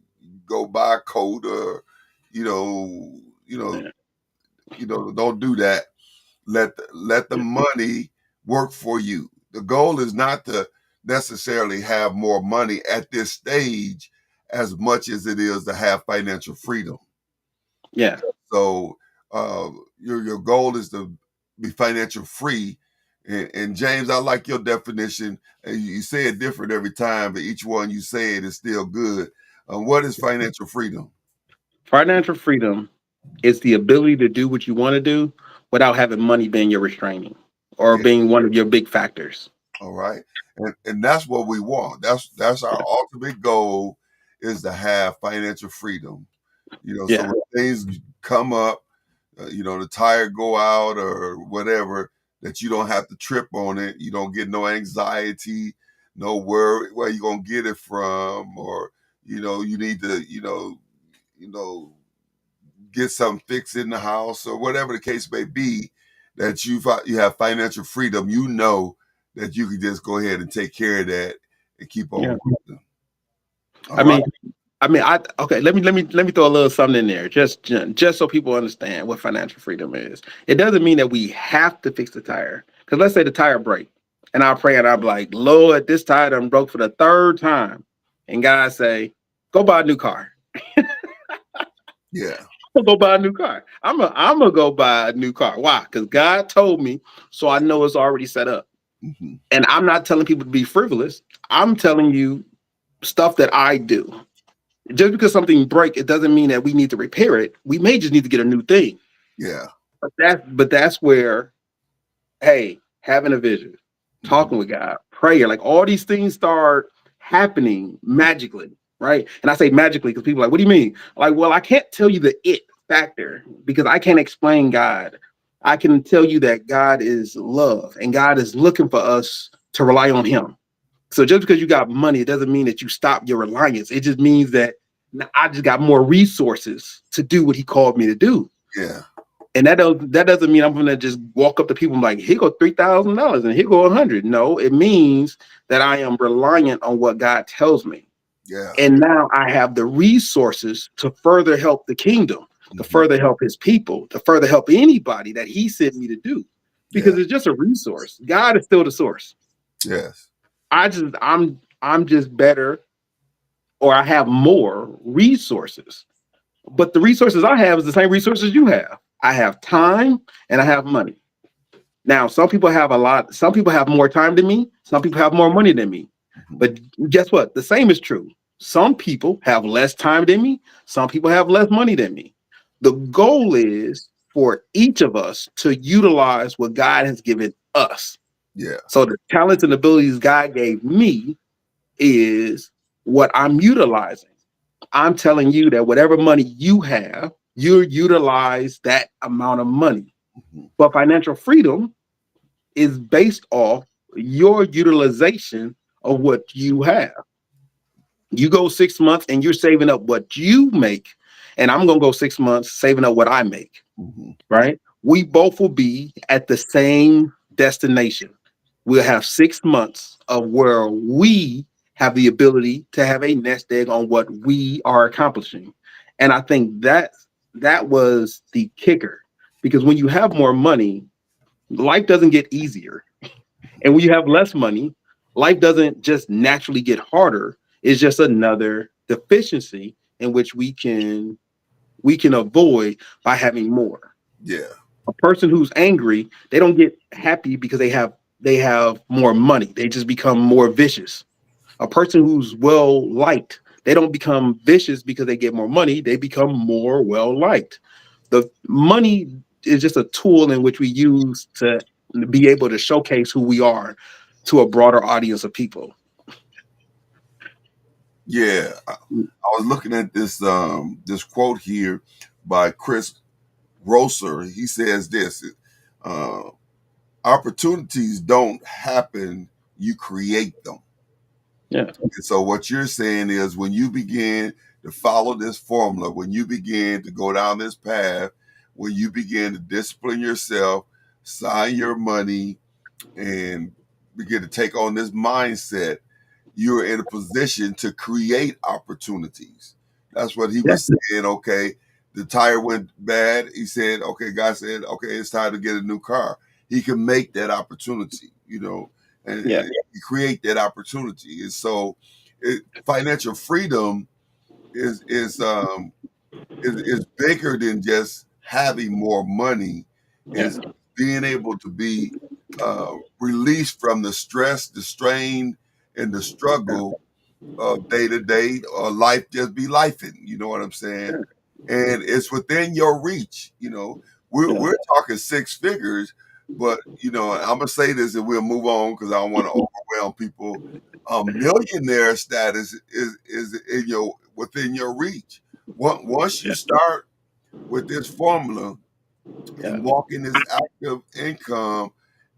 go buy a coat or you know you know Yeah. don't do that. Let the money work for you. The goal is not to necessarily have more money at this stage as much as it is to have financial freedom. Yeah. So your goal is to be financial free. And James, I like your definition. And you say it different every time, but each one you say it is still good. What is financial freedom? Financial freedom is the ability to do what you want to do without having money being your restraining or Yeah. being one of your big factors. All right. And that's what we want. That's our ultimate goal, is to have financial freedom. So Yeah. when things come up, the tire go out or whatever, that you don't have to trip on it. You don't get no anxiety, no worry where you're gonna get it from, or you need to, you know, get something fixed in the house or whatever the case may be. That you have financial freedom. You know that you can just go ahead and take care of that and keep Yeah. on working. I All right. mean, I okay. Let me throw a little something in there, just so people understand what financial freedom is. It doesn't mean that we have to fix the tire. Because let's say the tire break, and I pray and I'm like, Lord, this tire done broke for the third time, and God say, go buy a new car. Yeah. I'm gonna go buy a new car. I'm gonna go buy a new car. Why? Because God told me, so I know it's already set up. Mm-hmm. And I'm not telling people to be frivolous. I'm telling you stuff that I do. Just because something break, it doesn't mean that we need to repair it. We may just need to get a new thing. Yeah. But that's where, hey, having a vision, Mm-hmm. talking with God, prayer, like all these things start happening magically, right? And I say magically because people are like, what do you mean? Like, well, I can't tell you the it factor because I can't explain God. I can tell you that God is love and God is looking for us to rely on Him. So just because you got money, it doesn't mean that you stop your reliance. It just means that now I just got more resources to do what He called me to do. Yeah. And that doesn't mean I'm gonna just walk up to people and be like, here go $3,000 and here go 100. No, it means that I am reliant on what God tells me. Yeah. And now I have the resources to further help the kingdom, to Mm-hmm. further help His people, to further help anybody that He sent me to do. Yeah. Because it's just a resource. God is still the source. Yes. I'm just better, or I have more resources. But the resources I have is the same resources you have. I have time and I have money. Now, some people have a lot, some people have more time than me, some people have more money than me. Mm-hmm. But guess what? The same is true. Some people have less time than me, some people have less money than me. The goal is for each of us to utilize what God has given us. Yeah. So the talents and abilities God gave me is what I'm utilizing. I'm telling you that whatever money you have, you utilize that amount of money. Mm-hmm. But financial freedom is based off your utilization of what you have. You go 6 months and you're saving up what you make, and I'm going to go 6 months saving up what I make, Mm-hmm. right? We both will be at the same destination. We'll have 6 months of where we have the ability to have a nest egg on what we are accomplishing. And I think that was the kicker, because when you have more money, life doesn't get easier. And when you have less money, life doesn't just naturally get harder. It's just another deficiency in which we can avoid by having more. Yeah. A person who's angry, they don't get happy because they have more money. They just become more vicious. A person who's well liked, they don't become vicious because they get more money. They become more well liked. The money is just a tool in which we use to be able to showcase who we are to a broader audience of people. Yeah. I was looking at this quote here by Chris Rosser. He says this: uh, opportunities don't happen, you create them. Yeah. And so what you're saying is, when you begin to follow this formula, when you begin to go down this path, when you begin to discipline yourself, sign your money, and begin to take on this mindset, you're in a position to create opportunities. That's what he Yeah. was saying. Okay, the tire went bad. He said, okay, God said, okay, it's time to get a new car. He can make that opportunity. and Yeah. you create that opportunity. And so, financial freedom is is um is bigger than just having more money. Yeah. Is being able to be released from the stress, the strain, and the struggle of day to day, or life just be lifing. You know what I'm saying? Yeah. And it's within your reach. Yeah. We're talking six figures, but I'm gonna say this and we'll move on because I don't want to overwhelm people. Millionaire status is in your within your reach. Once you Yeah. start with this formula Yeah. and walk in this active income,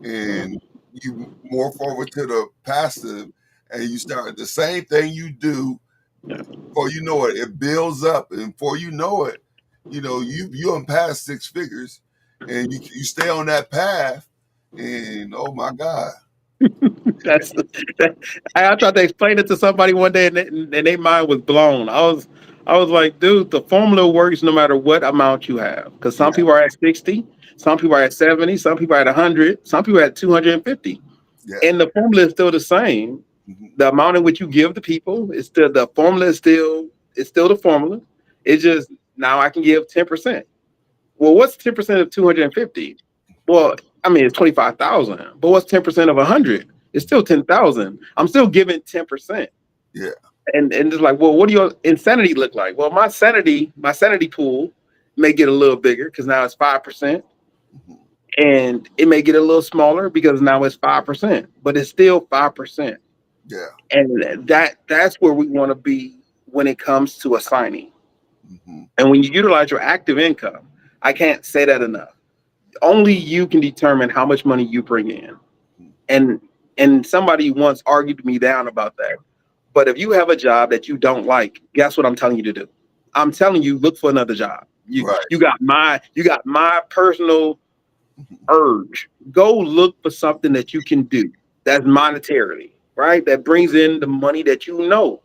and you morph over to the passive, and you start the same thing you do, Yeah. before you know it, it builds up, and before you know it, you unpass six figures, and you stay on that path, and oh my God, That's that, I tried to explain it to somebody one day, and their mind was blown. I was like, dude, the formula works no matter what amount you have. Because yeah, some people are at 60, some people are at 70, some people are at 100, some people are at 250, yeah, and the formula is still the same. mhm, The amount in which you give the people is still the formula is still it's still the formula. It's just now I can give 10%. Well, what's 10% of 250? Well, I mean it's 25,000. But what's 10% of 100? It's still 10,000. I'm still giving 10%. yeah, And it's like, well, what do your insanity look like? Well, my sanity pool may get a little bigger because now it's 5%, mhm, and it may get a little smaller because now it's 5%, but it's still 5%. yeah, And that's where we want to be when it comes to assigning. mhm, And when you utilize your active income, I can't say that enough. Only you can determine how much money you bring in. mhm, And somebody once argued me down about that. But if you have a job that you don't like, guess what I'm telling you to do? I'm telling you, look for another job. right, You got my personal mhm, urge. Go look for something that you can do that's monetarily, right? That brings in the money that you know.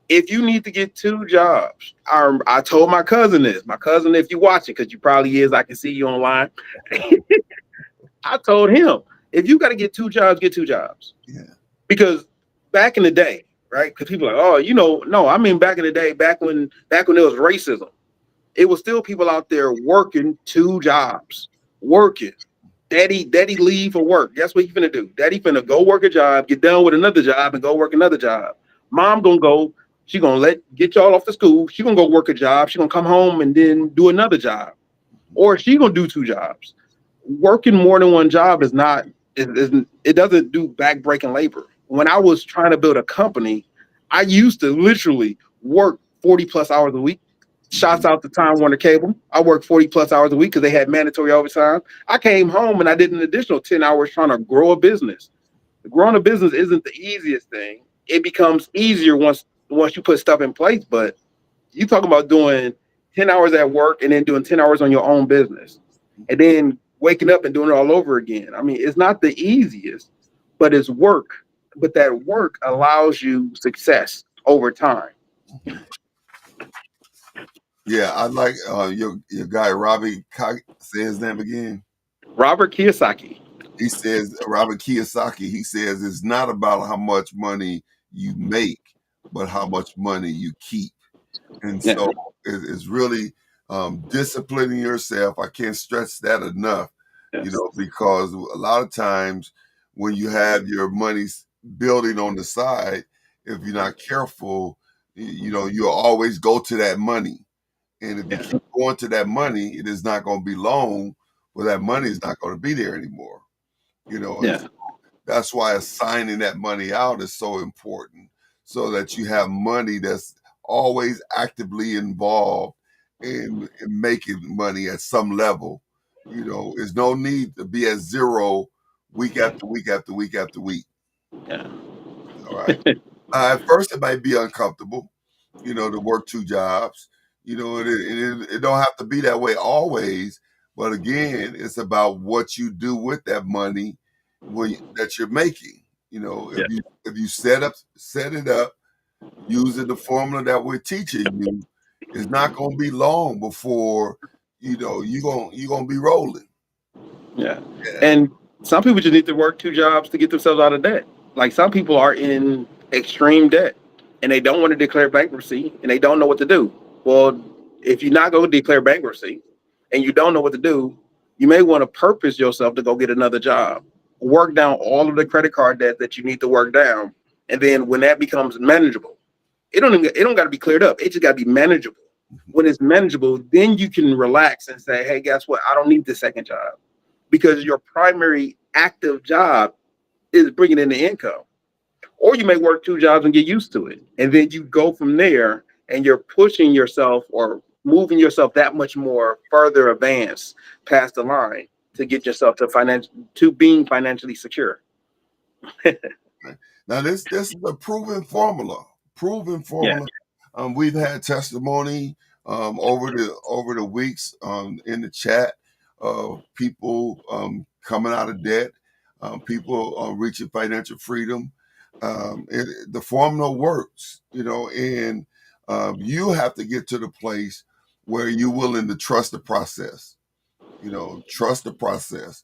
If you need to get two jobs, I told my cousin this. My cousin, if you watch it, because you probably is, I can see you online. I told him, if you got to get two jobs, get two jobs. yeah, Because back in the day, right? Because people are like, oh, no, I mean back in the day, back when there was racism, it was still people out there working two jobs, working. Daddy leave for work. Guess what he finna do? Daddy finna go work a job, get done with another job, and go work another job. Mom gonna go. She gonna get y'all off to school. She gonna go work a job. She gonna come home and then do another job, mhm, or she gonna do two jobs. Working more than one job is not. It doesn't do back breaking labor. When I was trying to build a company, I used to literally work 40 plus hours a week. Shots mhm, out to Time Warner Cable. I worked 40 plus hours a week because they had mandatory overtime. I came home and I did an additional 10 hours trying to grow a business. Growing a business isn't the easiest thing. It becomes easier once you put stuff in place. But you talking about doing 10 hours at work and then doing 10 hours on your own business and mhm, then waking up and doing it all over again. I mean, it's not the easiest, but it's work. But that work allows you success over time. mhm. Yeah, I like your guy Robbie. Say his name again. Robert Kiyosaki. He says, Robert Kiyosaki, he says it's not about how much money you make, but how much money you keep. And Yeah. so it's really disciplining yourself. I can't stress that enough, Yes. because a lot of times when you have your money building on the side, if you're not careful, you'll always go to that money. And if you Yeah. keep going to that money, it is not going to be long, but that money is not going to be there anymore. And Yeah. that's why assigning that money out is so important, so that you have money that's always actively involved in making money at some level. There's no need to be at zero week after week after week after week. Yeah. All right. At first, it might be uncomfortable, to work two jobs. It don't have to be that way always. But again, it's about what you do with that money that you're making. Yeah. If you set it up using the formula that we're teaching you, it's not going to be long before you're gonna be rolling. Yeah. Yeah. And Some people just need to work two jobs to get themselves out of debt. Like some people are in extreme debt and they don't want to declare bankruptcy and they don't know what to do. Well, if you're not going to declare bankruptcy and you don't know what to do, you may want to purpose yourself to go get another job, work down all of the credit card debt that you need to work down, and then when that becomes manageable, it don't got to be cleared up. It just got to be manageable. When it's manageable, then you can relax and say, "Hey, guess what? I don't need the second job." Because your primary active job is bringing in the income. Or you may work two jobs and get used to it. And then you go from there and you're pushing yourself or moving yourself that much more further advanced past the line to get yourself to being financially secure. Now this is a proven formula. Proven Yeah. formula. We've had testimony over the weeks in the chat of people coming out of debt, people reaching financial freedom. The formula works, and you have to get to the place where you're willing to trust the process. Trust the process.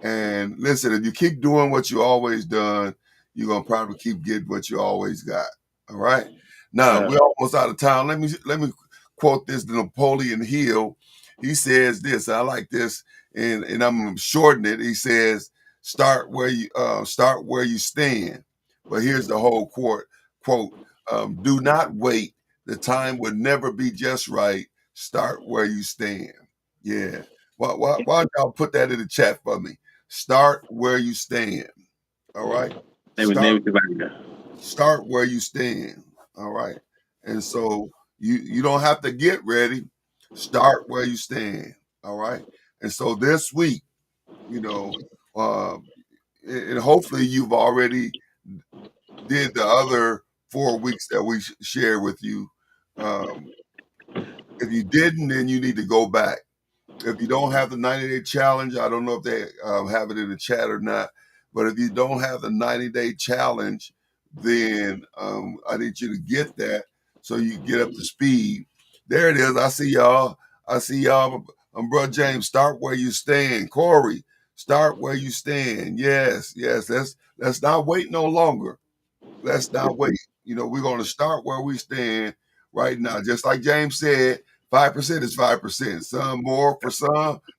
And listen, if you keep doing what you always done, you're gonna probably keep getting what you always got. All right. Now Uh, we're almost out of time. Let me quote this to Napoleon Hill. He says this. I like this, and I'm shortening it. He says, start where you stand." But here's the whole quote: "Do not wait. The time would never be just right. Start where you stand." Yeah. Why don't y'all put that in the chat for me? Start where you stand. All right. name Start it back. start where you stand. All right. And so you don't have to get ready. Start where you stand. All right. And so this week, you know, uh, and hopefully you've already did the other 4 weeks that we shared with you. Um, if you didn't, then you need to go back. If you don't have the 90-day challenge, I don't know if they have it in the chat or not, but if you don't have the 90-day challenge, then I need you to get that so you get up to speed. There it is. I see y'all. I see y'all. Brother James, start where you stand. Corey, start where you stand. Yes, yes. Let's not wait no longer. Let's not wait. We're going to start where we stand right now. Just like James said, 5% is 5%. Some more for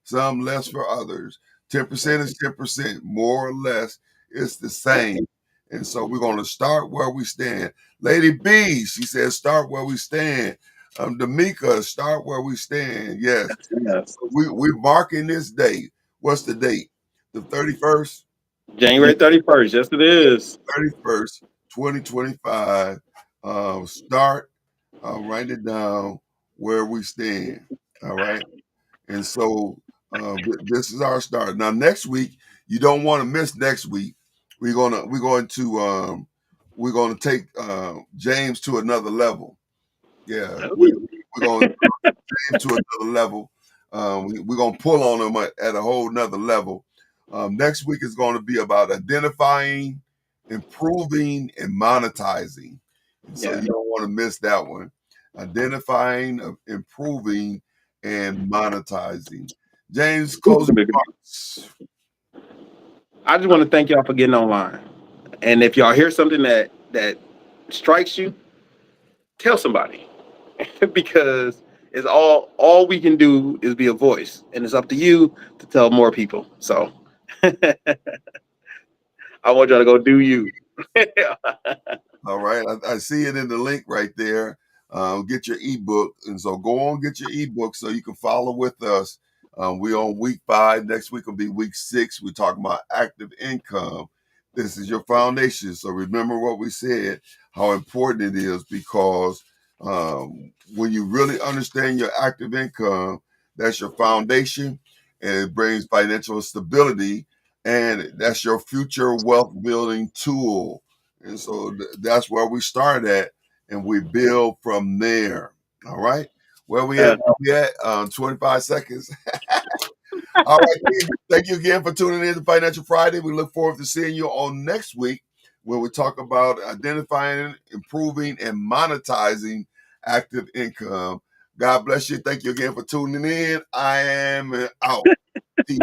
some less for others. 10% is 10%. More or less, it's the same. And so we're going to start where we stand. Lady B, she says, start where we stand. D'Amica, start where we stand. Yes. Yes. We're marking this date. What's the date? The 31st? January 31st. Yes, it is. 31st, 2025. Start, write it down where we stand. All right. And so this is our start. Now next week, you don't want to miss next week. We're going to take James to another level. Yeah, we're going to take him to another level. We're going to pull on him at a whole nother level. Next week is going to be about identifying, improving, and monetizing. And so Yeah. you don't want to miss that one. Identifying, improving, and monetizing. James, closing remarks. I just want to thank y'all for getting online. And if y'all hear something that strikes you, tell somebody because it's all we can do is be a voice, and it's up to you to tell more people. So I want y'all to go do you. All right. I see it in the link right there. Get your ebook. And so go on, get your ebook so you can follow with us. We're on week 5. Next week will be week 6. We're talking about active income. This is your foundation. So remember what we said, how important it is, because when you really understand your active income, that's your foundation, and it brings financial stability, and that's your future wealth building tool. And so that's where we start at, and we build from there. All right. Where we at? Uh, Where we at? 25 seconds. All right. Thank you again for tuning in to Financial Friday. We look forward to seeing you on next week when we talk about identifying, improving, and monetizing active income. God bless you. Thank you again for tuning in. I am out. Peace.